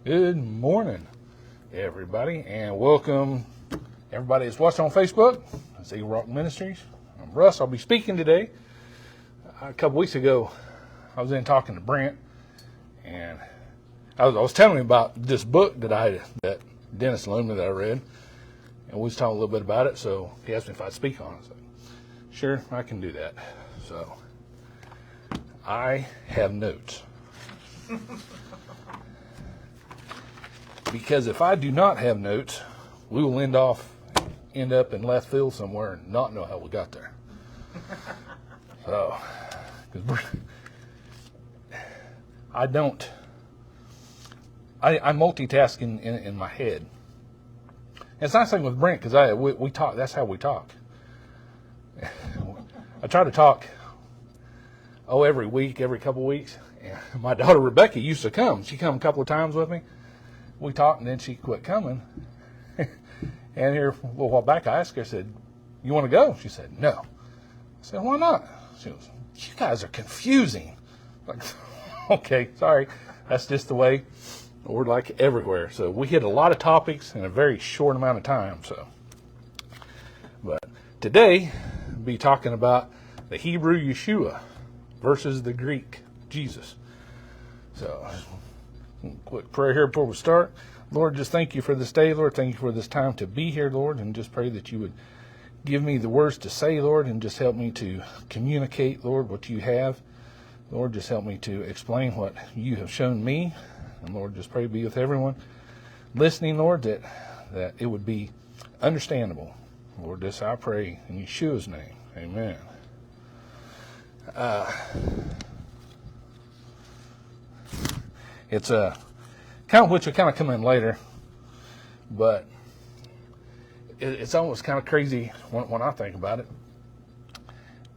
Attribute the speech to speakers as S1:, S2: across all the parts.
S1: Good morning, everybody, and welcome everybody that's watching on Facebook. It's Eagle Rock Ministries. I'm Russ. I'll be speaking today. A couple weeks ago, I was in talking to Brent, and I was telling him about this book that Dennis loaned me that I read, and we was talking a little bit about it. So he asked me if I'd speak on it. I was like, sure, I can do that. So I have notes. Because if I do not have notes, we will end up in left field somewhere and not know how we got there. So, I multitask in my head. And it's not something with Brent because we talk. That's how we talk. I try to talk every week, every couple of weeks. And my daughter Rebecca used to come. She come a couple of times with me. We talked, and then she quit coming. And here, a little while back, I asked her, I said, you want to go? She said, no. I said, why not? She goes, you guys are confusing. Like, okay, sorry. That's just the way we're like everywhere. So we hit a lot of topics in a very short amount of time. But today, we'll be talking about the Hebrew Yeshua versus the Greek Jesus. So, quick prayer here before we start. Lord, just thank you for this day, Lord. Thank you for this time to be here, Lord, and just pray that you would give me the words to say, Lord, and just help me to communicate, Lord, what you have. Lord, just help me to explain what you have shown me. And Lord, just pray be with everyone listening, Lord, that it would be understandable. Lord, this I pray in Yeshua's name. Amen. It's kind of which will kind of come in later, but it's almost kind of crazy when I think about it.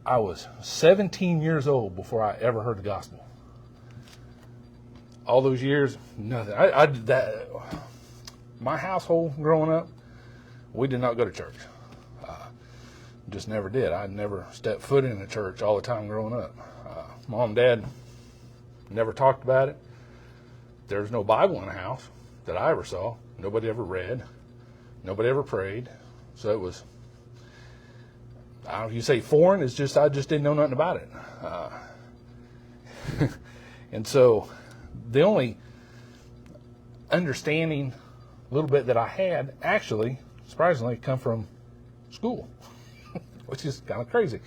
S1: I was 17 years old before I ever heard the gospel. All those years, nothing. I did that. My household growing up, we did not go to church. Just never did. I never stepped foot in a church all the time growing up. Mom and Dad never talked about it. There's no Bible in the house that I ever saw. Nobody ever read. Nobody ever prayed. So it was, I don't know if you say foreign, it's just, I just didn't know nothing about it. And so the only understanding a little bit that I had actually, surprisingly, come from school, which is kind of crazy.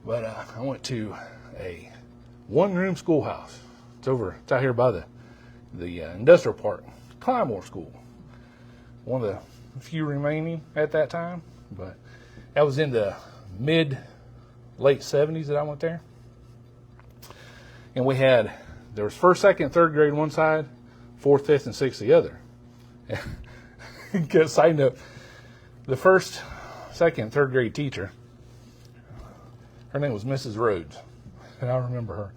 S1: But I went to a one-room schoolhouse. It's out here by the industrial park, Clymore School. One of the few remaining at that time, but that was in the late 70s that I went there. And there was first, second, third grade one side, fourth, fifth, and sixth the other. Because side note, the first, second, third grade teacher, her name was Mrs. Rhodes, and I remember her.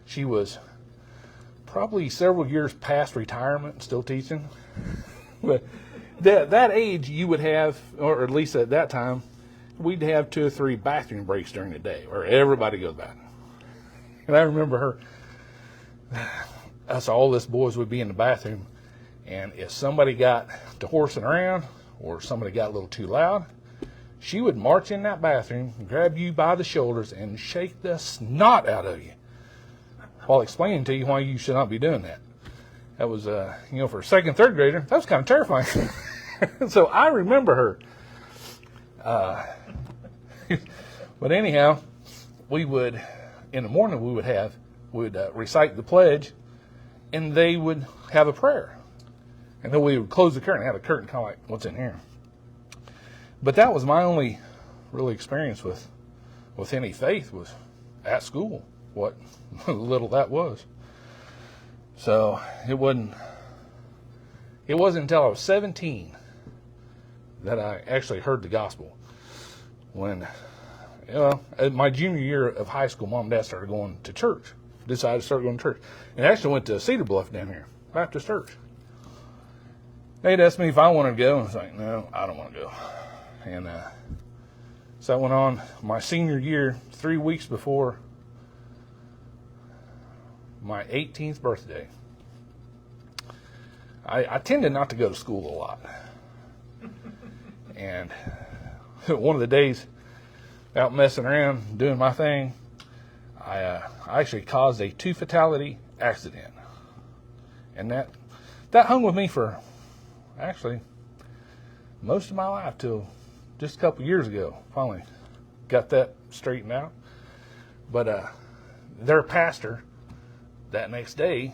S1: She was probably several years past retirement and still teaching. But that age you would have, or at least at that time, we'd have 2 or 3 bathroom breaks during the day where everybody goes back. And I remember us all us boys would be in the bathroom, and if somebody got to horsing around or somebody got a little too loud, she would march in that bathroom, grab you by the shoulders, and shake the snot out of you, while explaining to you why you should not be doing that. That was, for a second, third grader, that was kind of terrifying. So I remember her. But anyhow, in the morning, we would recite the pledge, and they would have a prayer. And then we would close the curtain, have a curtain kind of like what's in here. But that was my only really experience with any faith was at school. What little that was. So it wasn't until I was 17 that I actually heard the gospel. When, at my junior year of high school, Mom and Dad started going to church. Decided to start going to church. And I actually went to Cedar Bluff down here, Baptist church. They'd asked me if I wanted to go, and I was like, no, I don't want to go. And so that went on my senior year, 3 weeks before my 18th birthday. I tended not to go to school a lot. And one of the days, out messing around, doing my thing, I actually caused a 2-fatality accident. And that hung with me for, actually, most of my life till just a couple years ago. Finally got that straightened out. But their pastor, that next day,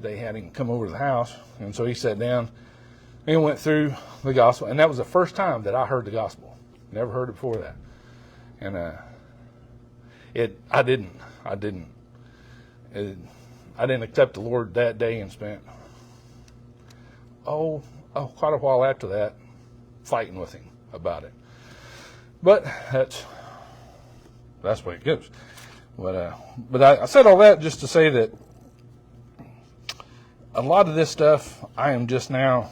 S1: they had him come over to the house, and so he sat down and went through the gospel. And that was the first time that I heard the gospel. Never heard it before that. And I didn't accept the Lord that day, and spent quite a while after that fighting with him about it. But that's the way it goes. But I said all that just to say that a lot of this stuff I am just now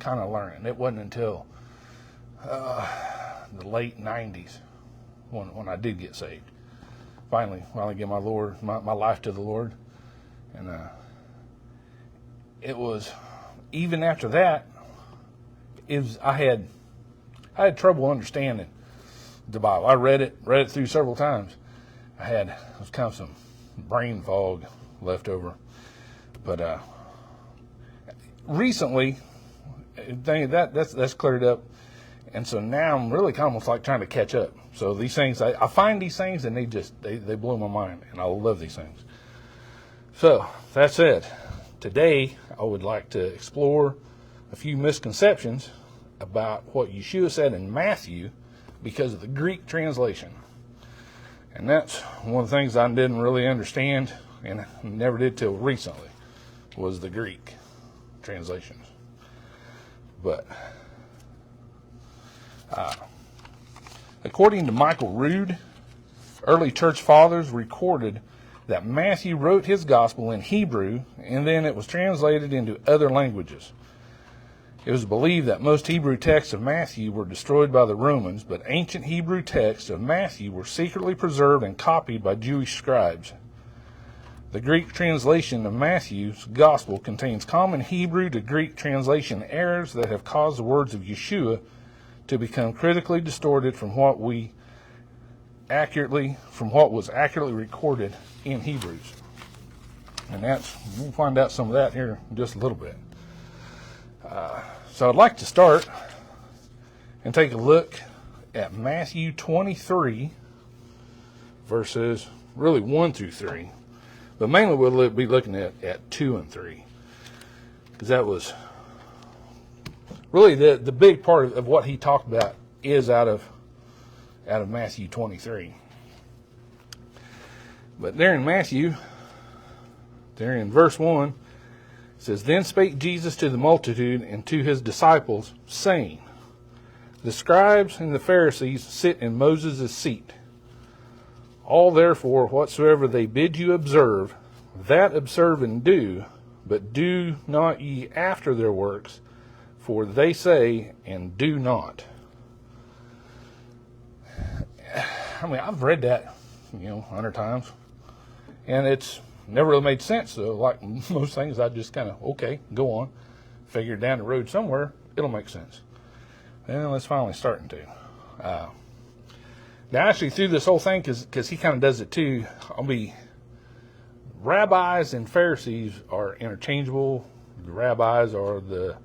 S1: kind of learning. It wasn't until the late 90s when I did get saved. Finally give my life to the Lord. And it was, even after that, I had trouble understanding the Bible. I read it through several times. It was kind of some brain fog left over. But recently, that's cleared up, and so now I'm really kind of almost like trying to catch up. So these things, I find these things, and they blow my mind, and I love these things. So that said, today I would like to explore a few misconceptions about what Yeshua said in Matthew because of the Greek translation. And that's one of the things I didn't really understand, and never did till recently, was the Greek translations. But according to Michael Rood, early church fathers recorded that Matthew wrote his gospel in Hebrew, and then it was translated into other languages. It was believed that most Hebrew texts of Matthew were destroyed by the Romans, but ancient Hebrew texts of Matthew were secretly preserved and copied by Jewish scribes. The Greek translation of Matthew's gospel contains common Hebrew to Greek translation errors that have caused the words of Yeshua to become critically distorted from what was accurately recorded in Hebrews. And we'll find out some of that here in just a little bit. So I'd like to start and take a look at Matthew 23, verses really 1 through 3. But mainly we'll be looking at 2 and 3. Because that was really the big part of what he talked about is out of Matthew 23. But there in Matthew, there in verse 1, it says, "Then spake Jesus to the multitude and to his disciples, saying, The scribes and the Pharisees sit in Moses' seat. All therefore whatsoever they bid you observe, that observe and do, but do not ye after their works, for they say and do not." I mean, I've read that, 100 times, and it's never really made sense. So, like most things, I just kind of, okay, go on, figure down the road somewhere, it'll make sense. And it's finally starting to. Now, actually, through this whole thing, because he kind of does it too, rabbis and Pharisees are interchangeable. The rabbis are the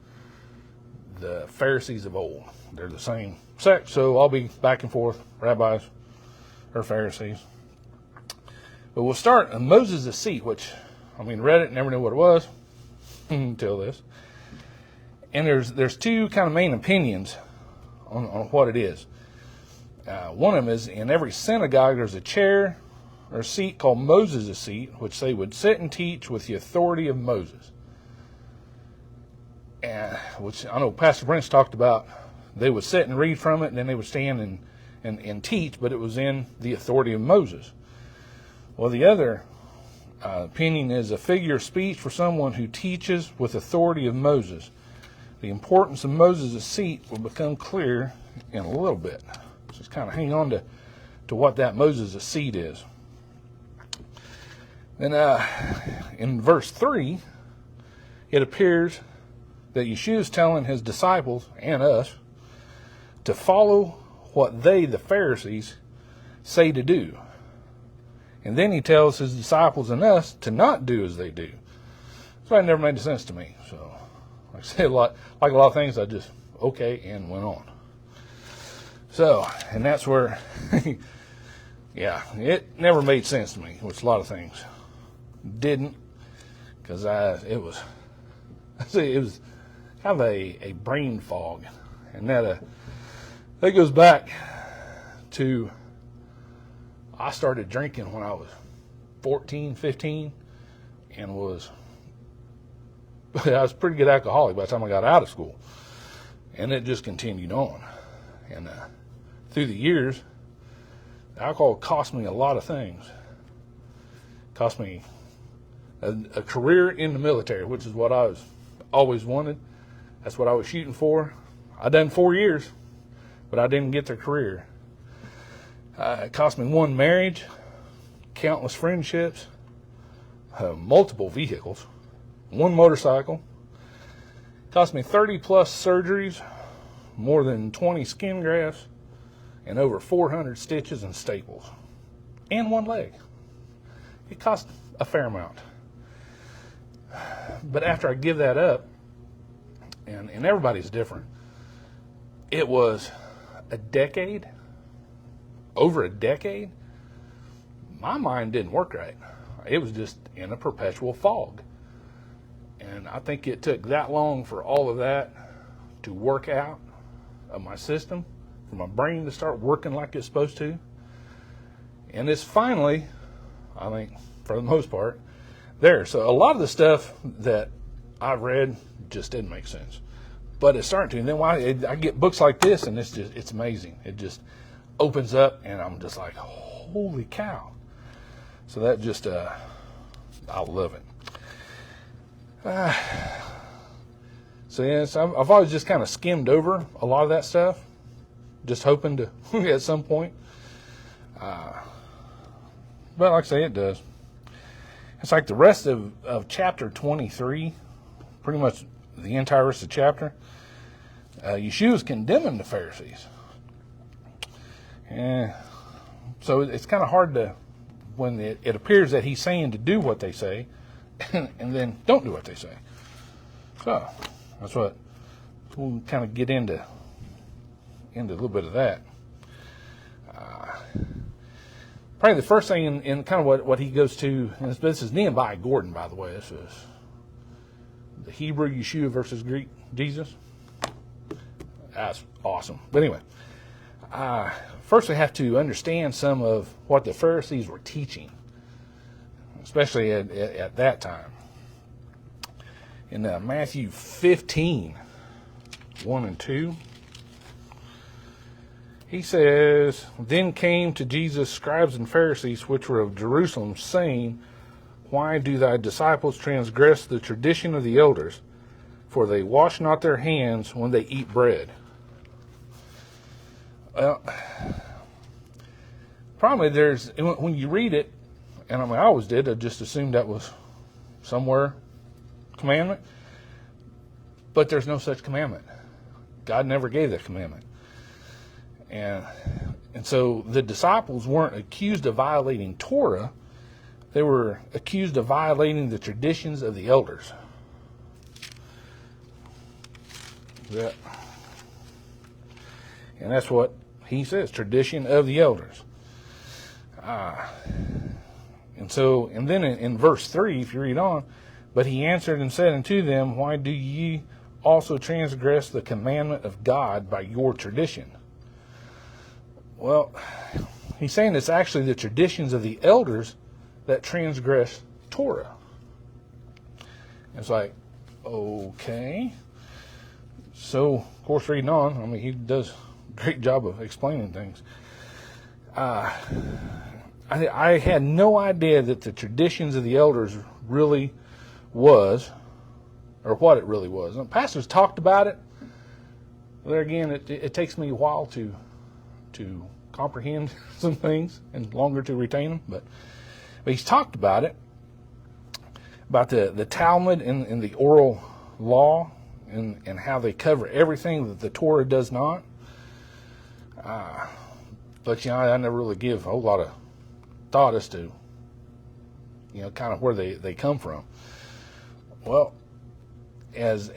S1: Pharisees of old. They're the same sect, so I'll be back and forth, rabbis or Pharisees. But we'll start on Moses' seat, which, read it, never knew what it was until this. And there's two kind of main opinions on what it is. One of them is, in every synagogue there's a chair or a seat called Moses' seat, which they would sit and teach with the authority of Moses. And which I know Pastor Brent's talked about, they would sit and read from it, and then they would stand and teach, but it was in the authority of Moses. Well, the other opinion is a figure of speech for someone who teaches with authority of Moses. The importance of Moses' seat will become clear in a little bit. So just kind of hang on to what that Moses' seat is. Then in verse 3, it appears that Yeshua is telling his disciples and us to follow what they, the Pharisees, say to do. And then he tells his disciples and us to not do as they do. So that never made sense to me. So, like I said, like a lot of things, I just, okay, and went on. So, and that's where, yeah, it never made sense to me, which a lot of things didn't, because it was kind of a brain fog. And that goes back to, I started drinking when I was 14, 15, and I was a pretty good alcoholic by the time I got out of school. And it just continued on. And through the years, alcohol cost me a lot of things. It cost me a career in the military, which is what I was always wanted. That's what I was shooting for. I done 4 years, but I didn't get the career. It cost me one marriage, countless friendships, multiple vehicles, one motorcycle. It cost me 30 plus surgeries, more than 20 skin grafts, and over 400 stitches and staples, and one leg. It cost a fair amount. But after I give that up, and everybody's different, it was over a decade, my mind didn't work right. It was just in a perpetual fog. And I think it took that long for all of that to work out of my system, for my brain to start working like it's supposed to. And it's finally, I think, for the most part, there. So a lot of the stuff that I read just didn't make sense. But it's starting to. And then I get books like this, and it's amazing. It just opens up, and I'm just like, holy cow. So that just, I love it. So yes, I've always just kind of skimmed over a lot of that stuff, just hoping to at some point. But like I say, it does. It's like the rest of chapter 23, pretty much the entire rest of the chapter. Yeshua is condemning the Pharisees. And so it's kind of hard to, when it appears that he's saying to do what they say, and then don't do what they say. So that's what we'll kind of get into a little bit of that. Probably the first thing in kind of what he goes to, and this is Nehemiah Gordon, by the way. This is the Hebrew Yeshua versus Greek Jesus. That's awesome. But anyway, first we have to understand some of what the Pharisees were teaching, especially at that time. In Matthew 15, 1 and 2, he says, Then came to Jesus scribes and Pharisees which were of Jerusalem, saying, Why do thy disciples transgress the tradition of the elders? For they wash not their hands when they eat bread. Well, probably when you read it, and I always did, I just assumed that was somewhere commandment, but there's no such commandment. God never gave that commandment. And so the disciples weren't accused of violating Torah, they were accused of violating the traditions of the elders. And that's what he says, tradition of the elders. And then in verse 3, if you read on, But he answered and said unto them, Why do ye also transgress the commandment of God by your tradition? Well, he's saying it's actually the traditions of the elders that transgress Torah. It's like, okay. So, of course, reading on, he does a great job of explaining things. I had no idea that the traditions of the elders really was, or what it really was. And pastors talked about it. There again, it takes me a while to comprehend some things and longer to retain them. But he's talked about it. about the Talmud and the oral law and how they cover everything that the Torah does not. But, I never really give a whole lot of thought as to, kind of where they come from. Well, as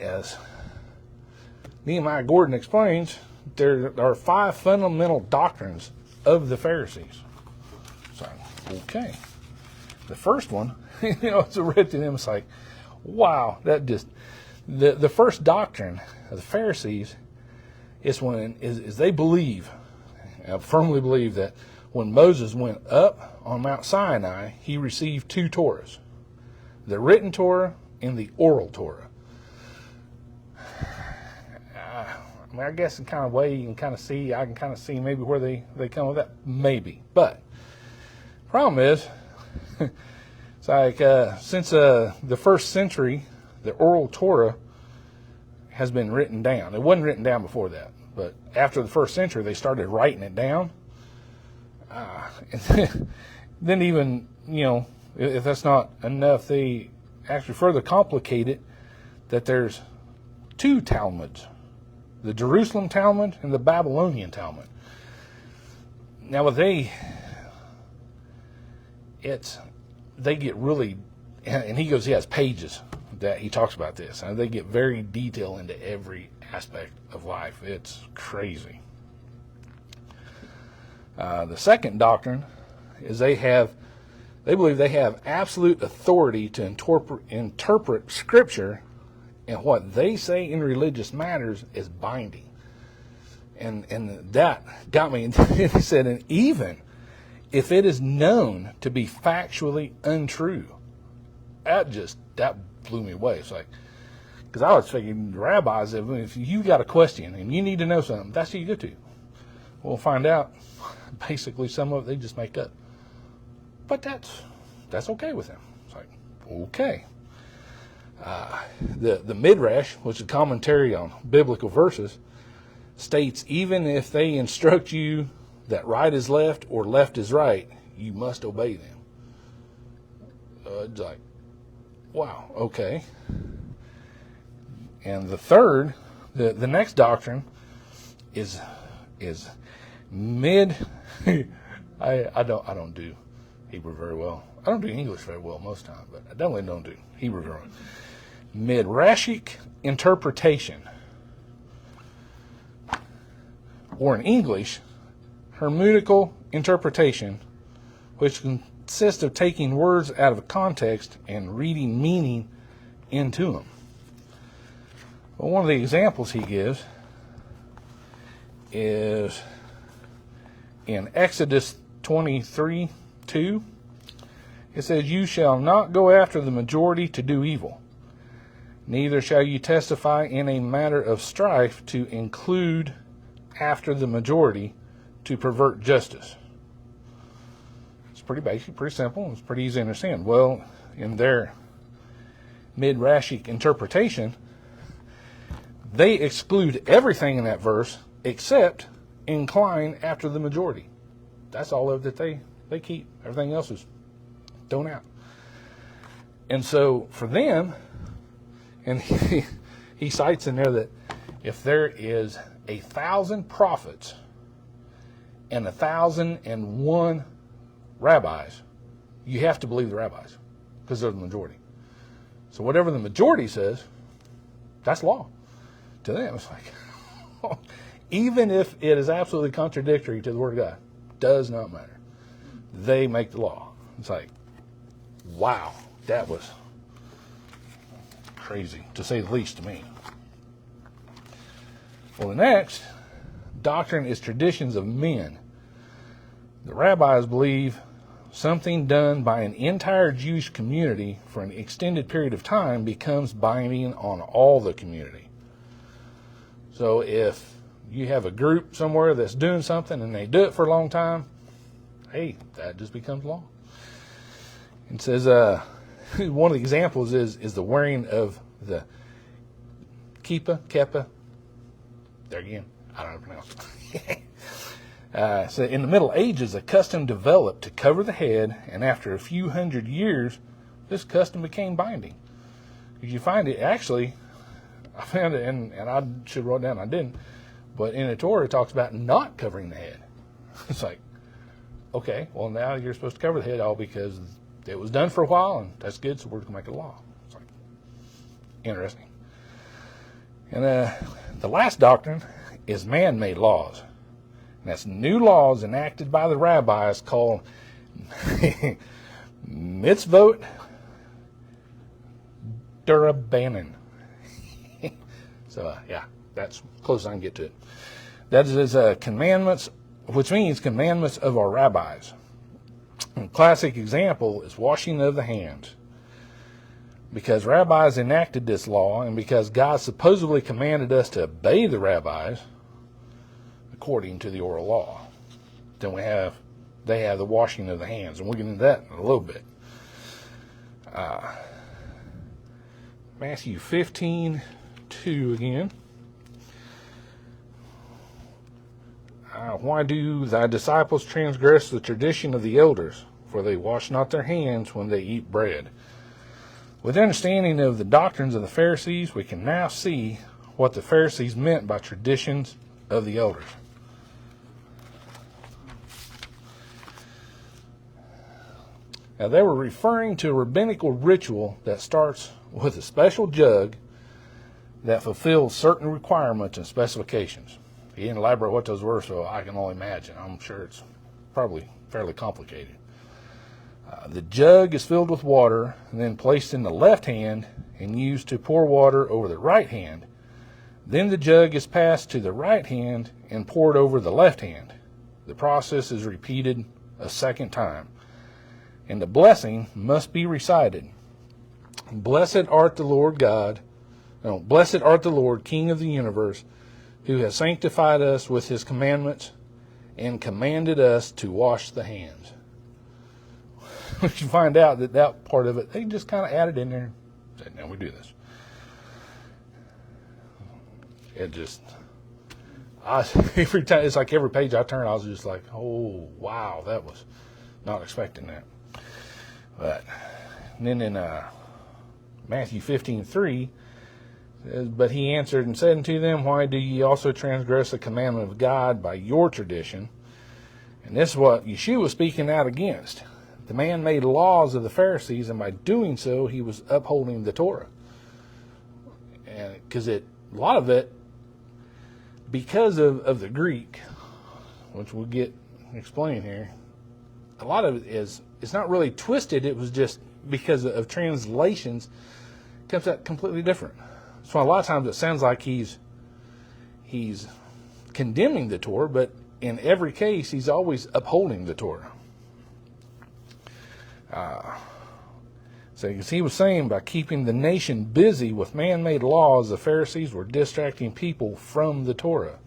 S1: Nehemiah Gordon explains, there are 5 fundamental doctrines of the Pharisees. So, okay. The first one, it's read to them, it's like, wow, the first doctrine of the Pharisees is they believe, firmly believe that when Moses went up on Mount Sinai, he received 2 Torahs, the written Torah and the oral Torah. I guess in kind of way I can kind of see maybe where they come with that, maybe. But problem is, it's like since the first century, the oral Torah has been written down. It wasn't written down before that, but after the first century, they started writing it down. And then even, if that's not enough, they actually further complicate it that there's 2 Talmuds, the Jerusalem Talmud and the Babylonian Talmud. Now, they get really, and he has pages that he talks about this, and they get very detailed into every aspect of life. It's crazy. The second doctrine is they believe they have absolute authority to interpret Scripture, and what they say in religious matters is binding. And that got me. He said, and even if it is known to be factually untrue, that blew me away. It's like, because I was thinking, rabbis, if you got a question and you need to know something, that's who you go to. We'll find out. Basically, some of it they just make up. But that's okay with them. It's like, okay. The Midrash, which is a commentary on biblical verses, states even if they instruct you that right is left or left is right, you must obey them. It's like, wow, okay. And the third, the next doctrine is mid. I don't do Hebrew very well. I don't do English very well most of the time, but I definitely don't do Hebrew very well. Midrashic interpretation, or in English, hermeneutical interpretation, which consists of taking words out of context and reading meaning into them. Well, one of the examples he gives is in Exodus 23:2. It says, "You shall not go after the majority to do evil, neither shall you testify in a matter of strife to include after the majority to pervert justice." It's pretty basic, pretty simple, it's pretty easy to understand. Well, in their Midrashic interpretation, they exclude everything in that verse except incline after the majority. That's all of it that they keep. Everything else is thrown out. And so for them, and he cites in there that if there is 1,000 prophets and 1,001 rabbis, you have to believe the rabbis because they're the majority. So whatever the majority says, that's law. To them, it's like, even if it is absolutely contradictory to the Word of God, does not matter. They make the law. It's like, wow, that was crazy, to say the least, to me. Well, the next doctrine is traditions of men. The rabbis believe something done by an entire Jewish community for an extended period of time becomes binding on all the community. So if you have a group somewhere that's doing something and they do it for a long time, hey, that just becomes law. It says one of the examples is the wearing of the keppah. There again, I don't know how to pronounce it. So in the Middle Ages, a custom developed to cover the head, and after a few hundred years, this custom became binding. Because you find it, actually, I found it, and I should write it down, I didn't, but in the Torah it talks about not covering the head. It's like, okay, well now you're supposed to cover the head all because it was done for a while, and that's good, so we're going to make it a law. It's like, interesting. And the last doctrine is man-made laws. And that's new laws enacted by the rabbis called mitzvot durabanan. So, yeah, that's close as I can get to it. That is commandments, which means commandments of our rabbis. A classic example is washing of the hands. Because rabbis enacted this law, and because God supposedly commanded us to obey the rabbis according to the oral law, then they have the washing of the hands, and we'll get into that in a little bit. Matthew 15:2 again. Why do thy disciples transgress the tradition of the elders? For they wash not their hands when they eat bread. With understanding of the doctrines of the Pharisees, we can now see what the Pharisees meant by traditions of the elders. Now, they were referring to a rabbinical ritual that starts with a special jug that fulfills certain requirements and specifications. He didn't elaborate what those were, so I can only imagine. I'm sure it's probably fairly complicated. The jug is filled with water and then placed in the left hand and used to pour water over the right hand. Then the jug is passed to the right hand and poured over the left hand. The process is repeated a second time. And the blessing must be recited. Blessed art the Lord, King of the universe, who has sanctified us with his commandments and commanded us to wash the hands. We should find out that part of it, they just kind of added in there and said, now we do this. Every time, it's like every page I turn, I was just like, oh, wow, that was not expecting that. But then in Matthew 15:3, but he answered and said unto them, why do ye also transgress the commandment of God by your tradition? And this is what Yeshua was speaking out against. The man made laws of the Pharisees, and by doing so, he was upholding the Torah. And because a lot of it, because of the Greek, which we'll get explained here, a lot of it is, it's not really twisted. It was just because of translations, it comes out completely different. So a lot of times it sounds like he's condemning the Torah, but in every case, he's always upholding the Torah. So as he was saying, by keeping the nation busy with man-made laws, the Pharisees were distracting people from the Torah.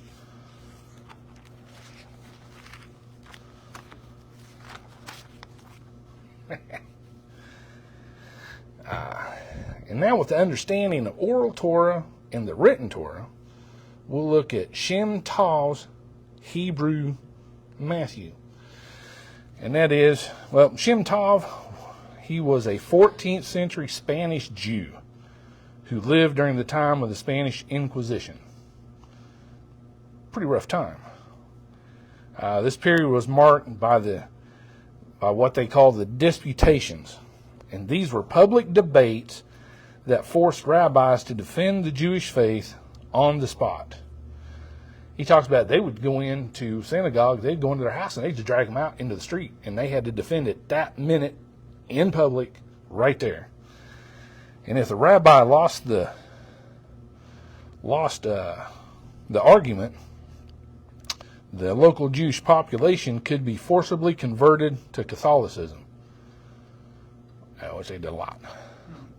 S1: And now with the understanding of oral Torah and the written Torah, we'll look at Shem Tov's Hebrew Matthew. And that is, well, Shem Tov, he was a 14th century Spanish Jew who lived during the time of the Spanish Inquisition. Pretty rough time. This period was marked by what they call the disputations. And these were public debates that forced rabbis to defend the Jewish faith on the spot. He talks about they would go into synagogues, they'd go into their house, and they'd just drag them out into the street, and they had to defend it that minute in public right there. And if the rabbi lost the argument, the local Jewish population could be forcibly converted to Catholicism, which they did a lot.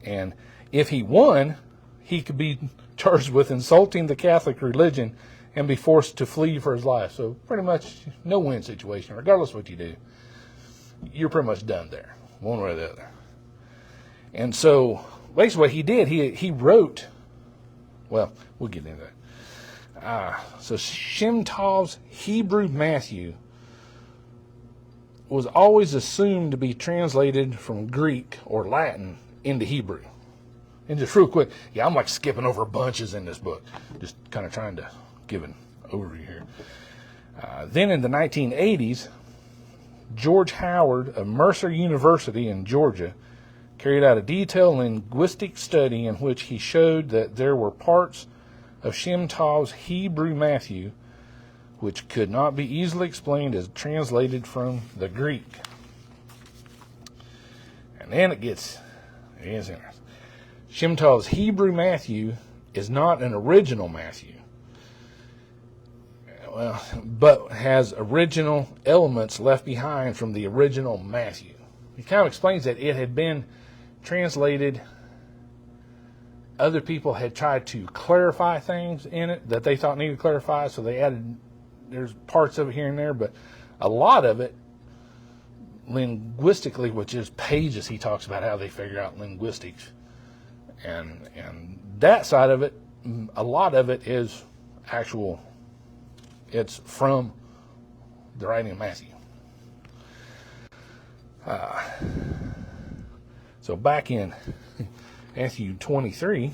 S1: And if he won, he could be charged with insulting the Catholic religion and be forced to flee for his life. So pretty much no win situation. Regardless of what you do, you're pretty much done there, one way or the other. And so basically what he did, he wrote, well, we'll get into that. So Shem Tov's Hebrew Matthew was always assumed to be translated from Greek or Latin into Hebrew. And just real quick, yeah, I'm like skipping over bunches in this book, just kind of trying to give an overview here. Then in the 1980s, George Howard of Mercer University in Georgia carried out a detailed linguistic study in which he showed that there were parts of Shem Tov's Hebrew Matthew which could not be easily explained as translated from the Greek. And then it gets interesting. Shem Tov's Hebrew Matthew is not an original Matthew, but has original elements left behind from the original Matthew. He kind of explains that it had been translated. Other people had tried to clarify things in it that they thought needed clarified, so they added, there's parts of it here and there, but a lot of it linguistically, which is pages, he talks about how they figure out linguistics. And that side of it, a lot of it is actual, it's from the writing of Matthew. So back in Matthew 23,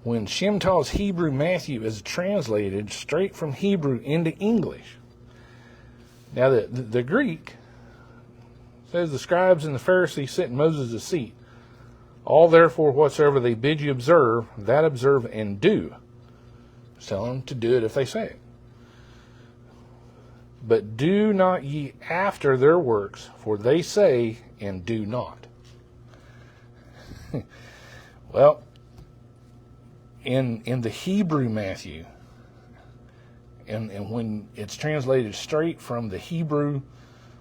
S1: when Shem Tov's Hebrew Matthew is translated straight from Hebrew into English. Now the Greek says the scribes and the Pharisees sit in Moses' seat. All therefore whatsoever they bid you observe, that observe and do. Tell them to do it if they say it. But do not ye after their works, for they say and do not. Well, in the Hebrew Matthew, and when it's translated straight from the Hebrew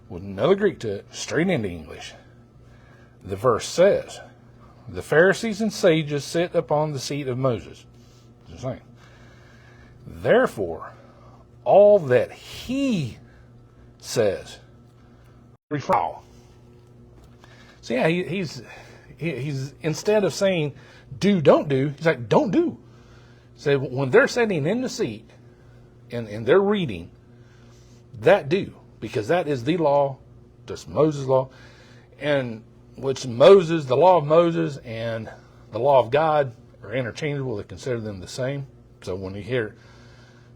S1: with another Greek to it, straight into English, the verse says, the Pharisees and sages sit upon the seat of Moses. It's the same. Therefore, all that he says, refrain. So yeah, he's instead of saying do, don't do, he's like, don't do. So when they're sitting in the seat and they're reading, that do, because that is the law, just Moses' law, and which Moses, the law of Moses and the law of God are interchangeable. They consider them the same. So when you hear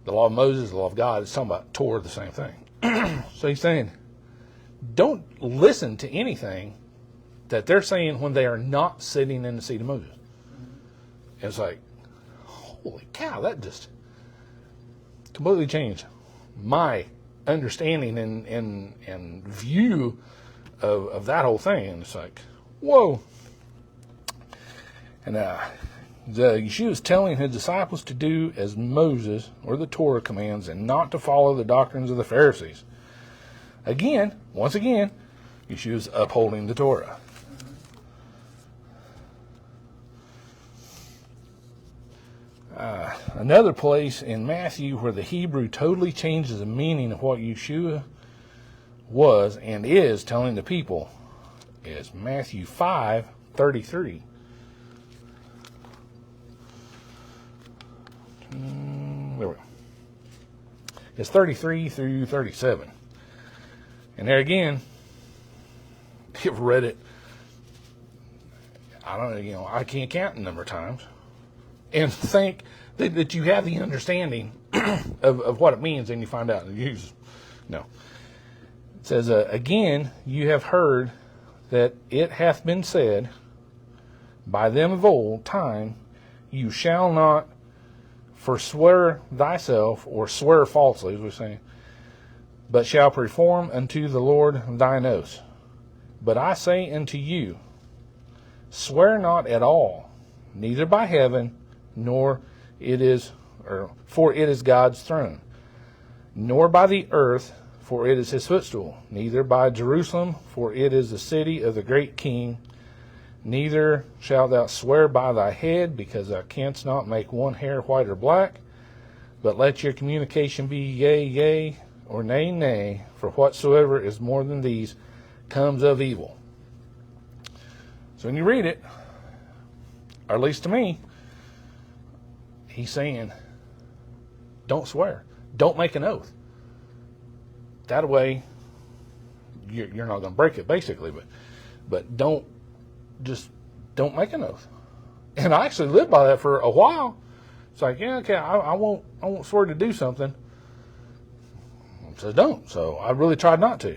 S1: the law of Moses, the law of God, it's talking about Torah, the same thing. So he's saying, don't listen to anything that they're saying when they are not sitting in the seat of Moses. And it's like, holy cow, that just completely changed my understanding and view of that whole thing. And it's like, whoa. And Yeshua is telling his disciples to do as Moses or the Torah commands and not to follow the doctrines of the Pharisees. Once again, Yeshua is upholding the Torah. Another place in Matthew where the Hebrew totally changes the meaning of what Yeshua was and is telling the people is Matthew 5:33. There we go. It's 33 through 37. And there again, you've read it, I don't know, I can't count the number of times, and think that you have the understanding of what it means, and you find out. No. It says, again, you have heard that it hath been said by them of old time, you shall not forswear thyself, or swear falsely, as we're saying, but shall perform unto the Lord thine oaths. But I say unto you, swear not at all, neither by heaven, for it is God's throne, nor by the earth, for it is his footstool, neither by Jerusalem, for it is the city of the great King. Neither shalt thou swear by thy head, because thou canst not make one hair white or black. But let your communication be yea, yea, or nay, nay, for whatsoever is more than these comes of evil. So when you read it, or at least to me, he's saying, don't swear. Don't make an oath. that way you're not going to break it, basically. But don't make an oath. And I actually lived by that for a while. It's like, yeah, okay, I won't swear to do something. It says don't. So I really tried not to.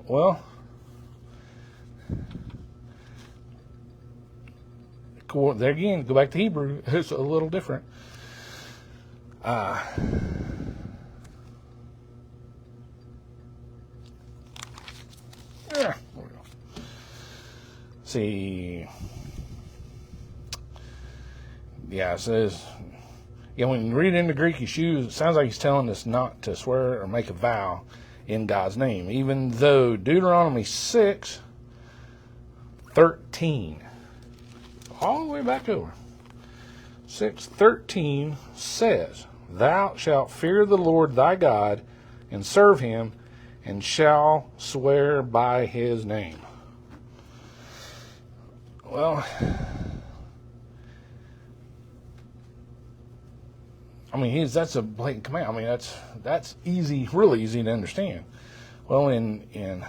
S1: Well, there again, go back to Hebrew. It's a little different. Yeah, there we go. See. Yeah, it says, when you read it in the Greek, Yeshua, it sounds like he's telling us not to swear or make a vow in God's name, even though Deuteronomy 6:13, all the way back over, 6:13 says, "Thou shalt fear the Lord thy God and serve him, and shall swear by his name." Well, I mean, that's a blatant command. I mean, that's easy, really easy to understand. Well, in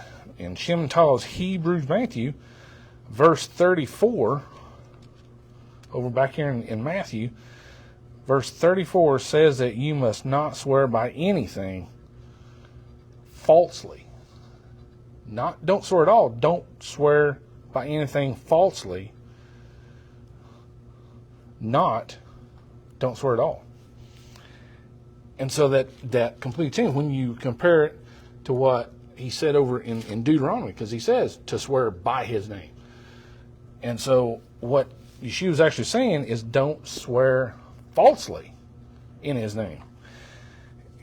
S1: Shem Tal's Hebrews Matthew, verse 34, over back here in Matthew, verse 34 says that you must not swear by anything falsely. Don't swear at all. Don't swear by anything falsely. Don't swear at all. And so that completely changed when you compare it to what he said over in Deuteronomy, because he says to swear by his name. And so what Yeshua is actually saying is don't swear falsely in his name.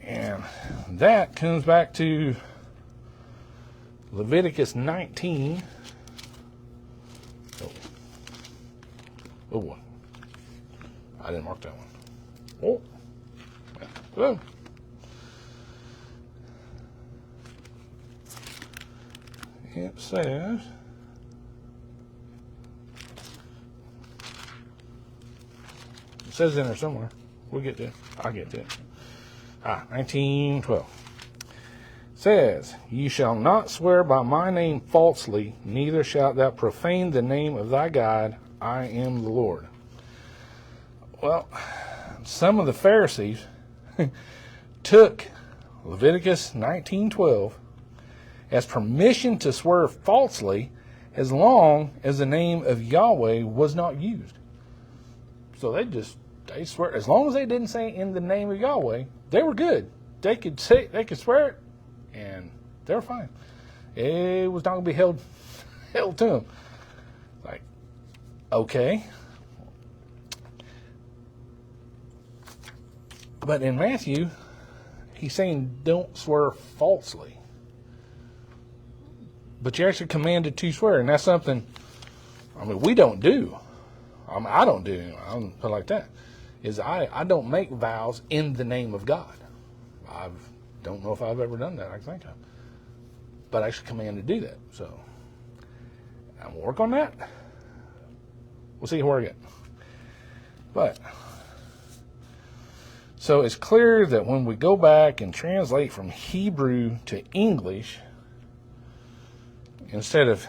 S1: And that comes back to Leviticus 19. Oh, I didn't mark that one. Oh. Boom. It says, in there somewhere. We'll get to it. I'll get to it. 19:12. Says, "You shall not swear by my name falsely, neither shalt thou profane the name of thy God. I am the Lord." Well, some of the Pharisees took Leviticus 19:12 as permission to swear falsely as long as the name of Yahweh was not used. So they swear, as long as they didn't say in the name of Yahweh, they were good. They could swear it, and they were fine. It was not going to be held to them. Like, okay. But in Matthew, he's saying don't swear falsely. But you're actually commanded to swear, and that's something, we don't do. I don't do. I don't put it like that. I don't make vows in the name of God. I don't know if I've ever done that I can think of. But I actually commanded to do that. So I'm going to work on that. We'll see where I get. But so it's clear that when we go back and translate from Hebrew to English, instead of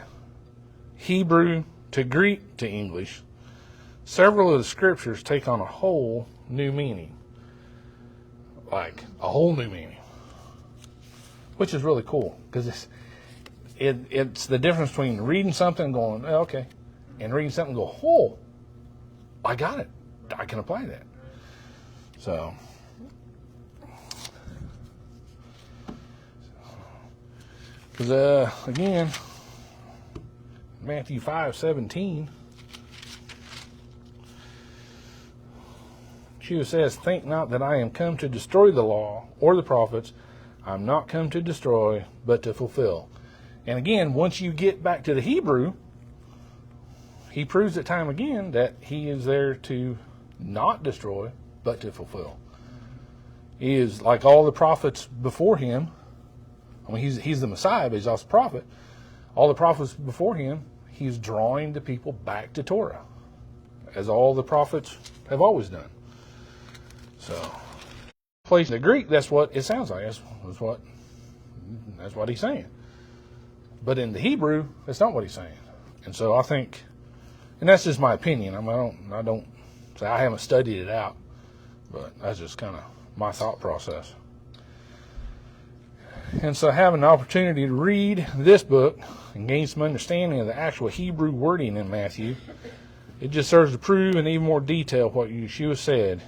S1: Hebrew to Greek to English, several of the scriptures take on a whole new meaning. Like a whole new meaning. Which is really cool, because it's the difference between reading something and going, oh, okay, and reading something and go, oh, I got it. I can apply that. So, because again, Matthew 5:17, Yeshua says, "Think not that I am come to destroy the law or the prophets. I am not come to destroy, but to fulfill." And again, once you get back to the Hebrew, he proves it time again that he is there to not destroy, but to fulfill. He is like all the prophets before him. He's the Messiah, but he's also a prophet. All the prophets before him, he's drawing the people back to Torah, as all the prophets have always done. So, place in the Greek, that's what it sounds like. That's what That's what he's saying. But in the Hebrew, that's not what he's saying. And so I think, and that's just my opinion. I don't say I haven't studied it out, but that's just kind of my thought process. And so having the opportunity to read this book and gain some understanding of the actual Hebrew wording in Matthew, it just serves to prove in even more detail what Yeshua said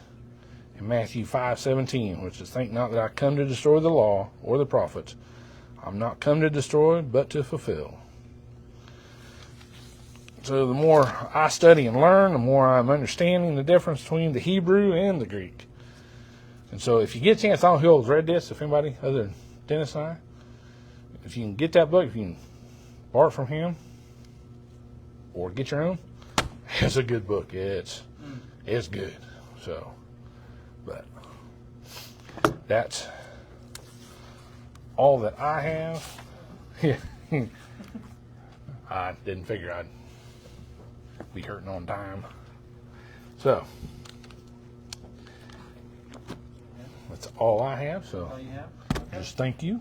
S1: in Matthew 5:17, which is, think not that I come to destroy the law or the prophets. I'm not come to destroy, but to fulfill. So the more I study and learn, the more I'm understanding the difference between the Hebrew and the Greek. And so if you get a chance, I don't know who else read this, if anybody other than Dennis and I, if you can get that book, if you can borrow it from him or get your own, it's a good book. It's good. So, but that's all that I have. I didn't figure I'd be hurting on time. So, that's all I have. So,
S2: All you have? Okay.
S1: just thank you.